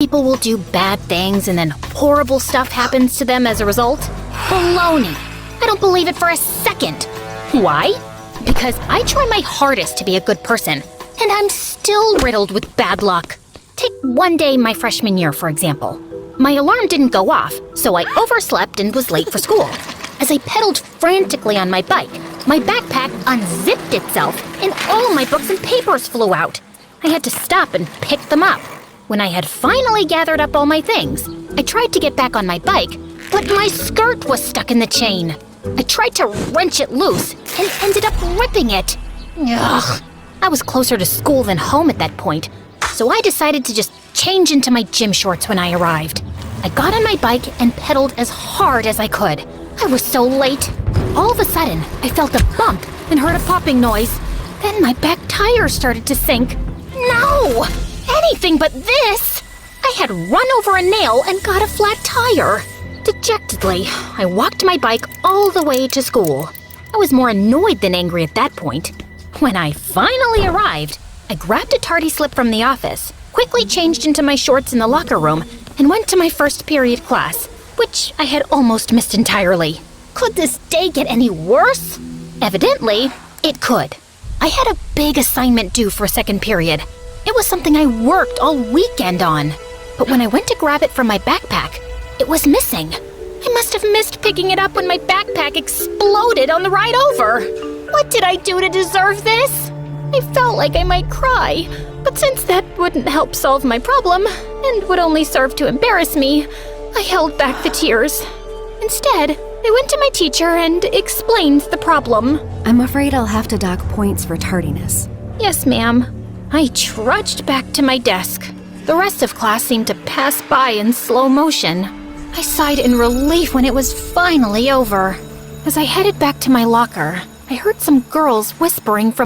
people will do bad things and then horrible stuff happens to them as a result? Baloney! I don't believe it for a second. Why? Because I try my hardest to be a good person, and I'm still riddled with bad luck. Take one day my freshman year, for example. My alarm didn't go off, so I overslept and was late for school. As I pedaled frantically on my bike, my backpack unzipped itself and all my books and papers flew out. I had to stop and pick them up. When I had finally gathered up all my things, I tried to get back on my bike, but my skirt was stuck in the chain. I tried to wrench it loose and ended up ripping it. Ugh. I was closer to school than home at that point, so I decided to just change into my gym shorts when I arrived. I got on my bike and pedaled as hard as I could. I was so late. All of a sudden, I felt a bump and heard a popping noise. Then my back tire started to sink. No! Anything but this! I had run over a nail and got a flat tire. Dejectedly, I walked my bike all the way to school. I was more annoyed than angry at that point. When I finally arrived, I grabbed a tardy slip from the office, quickly changed into my shorts in the locker room, and went to my first period class, which I had almost missed entirely. Could this day get any worse? Evidently, it could. I had a big assignment due for second period. It was something I worked all weekend on. But when I went to grab it from my backpack, it was missing. I must have missed picking it up when my backpack exploded on the ride over. What did I do to deserve this? I felt like I might cry, but since that wouldn't help solve my problem and would only serve to embarrass me, I held back the tears. Instead, I went to my teacher and explained the problem. I'm afraid I'll have to dock points for tardiness. Yes, ma'am. I trudged back to my desk. The rest of class seemed to pass by in slow motion. I sighed in relief when it was finally over. As I headed back to my locker, I heard some girls whispering from